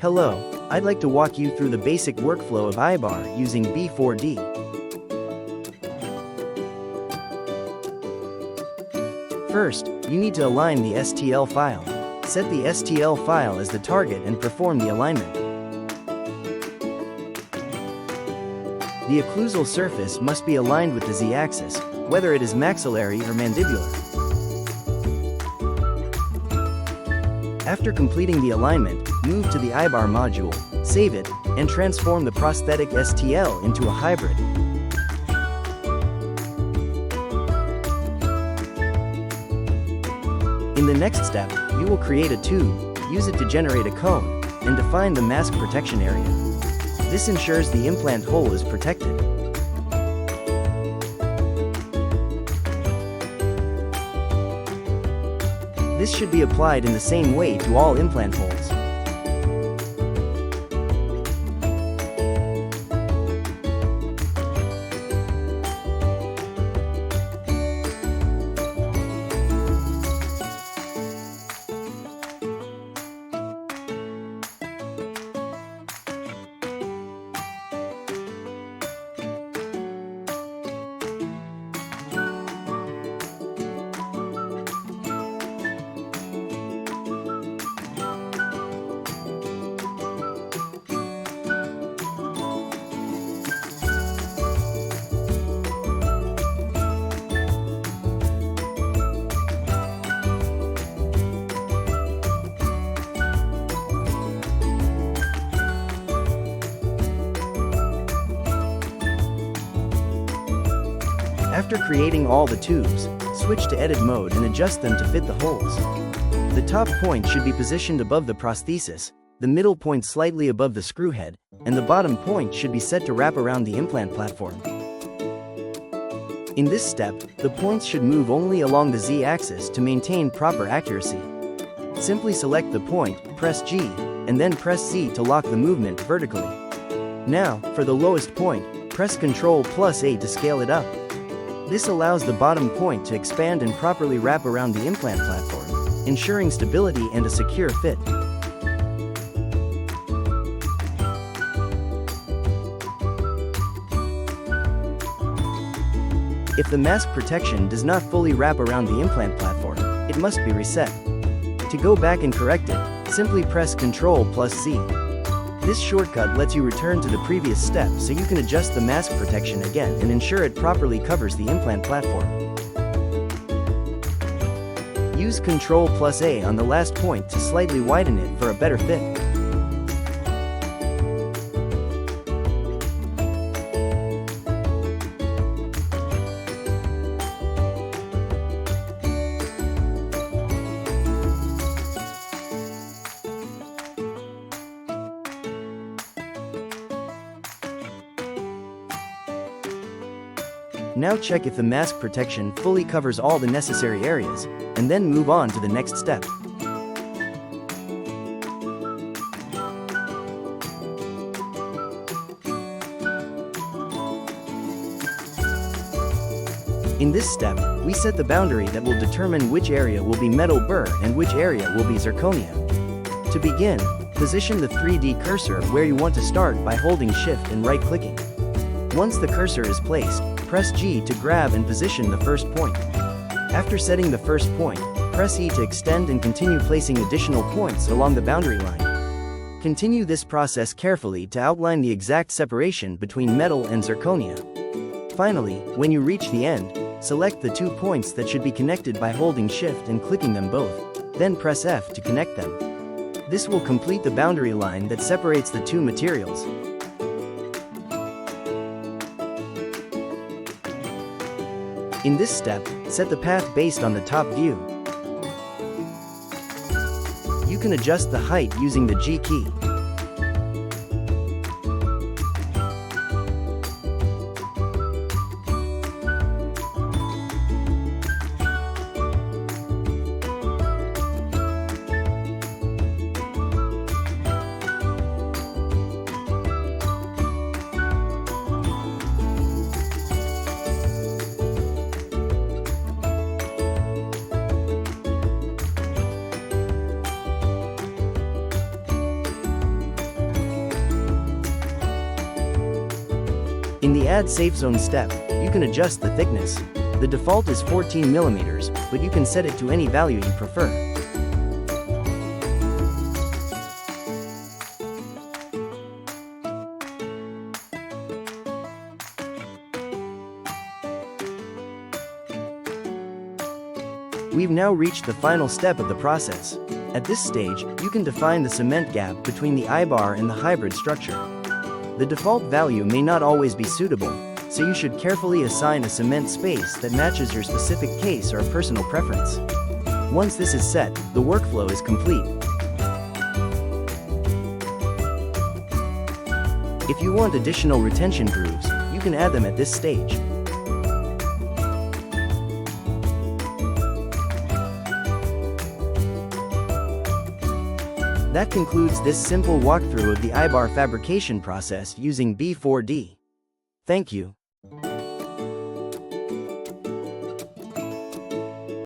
Hello, I'd like to walk you through the basic workflow of iBar using B4D. First, you need to align the STL file. Set the STL file as the target and perform the alignment. The occlusal surface must be aligned with the z-axis, whether it is maxillary or mandibular. After completing the alignment, move to the iBar module, save it, and transform the prosthetic STL into a hybrid. In the next step, you will create a tube, use it to generate a cone, and define the mask protection area. This ensures the implant hole is protected. This should be applied in the same way to all implant holes. After creating all the tubes, switch to edit mode and adjust them to fit the holes. The top point should be positioned above the prosthesis, the middle point slightly above the screw head, and the bottom point should be set to wrap around the implant platform. In this step, the points should move only along the z-axis to maintain proper accuracy. Simply select the point, press G, and then press Z to lock the movement vertically. Now, for the lowest point, press Ctrl+A to scale it up. This allows the bottom point to expand and properly wrap around the implant platform, ensuring stability and a secure fit. If the mask protection does not fully wrap around the implant platform, it must be reset. To go back and correct it, simply press Ctrl+C. This shortcut lets you return to the previous step so you can adjust the mask protection again and ensure it properly covers the implant platform. Use Ctrl+A on the last point to slightly widen it for a better fit. Now check if the mask protection fully covers all the necessary areas, and then move on to the next step. In this step, we set the boundary that will determine which area will be metal burr and which area will be zirconia. To begin, position the 3D cursor where you want to start by holding Shift and right-clicking. Once the cursor is placed, press G to grab and position the first point. After setting the first point, press E to extend and continue placing additional points along the boundary line. Continue this process carefully to outline the exact separation between metal and zirconia. Finally, when you reach the end, select the 2 points that should be connected by holding Shift and clicking them both, then press F to connect them. This will complete the boundary line that separates the two materials. In this step, set the path based on the top view. You can adjust the height using the G key. In the Add Safe Zone step, you can adjust the thickness. The default is 14 mm, but you can set it to any value you prefer. We've now reached the final step of the process. At this stage, you can define the cement gap between the iBar and the hybrid structure. The default value may not always be suitable, so you should carefully assign a cement space that matches your specific case or personal preference. Once this is set, the workflow is complete. If you want additional retention grooves, you can add them at this stage. That concludes this simple walkthrough of the iBar fabrication process using B4D. Thank you.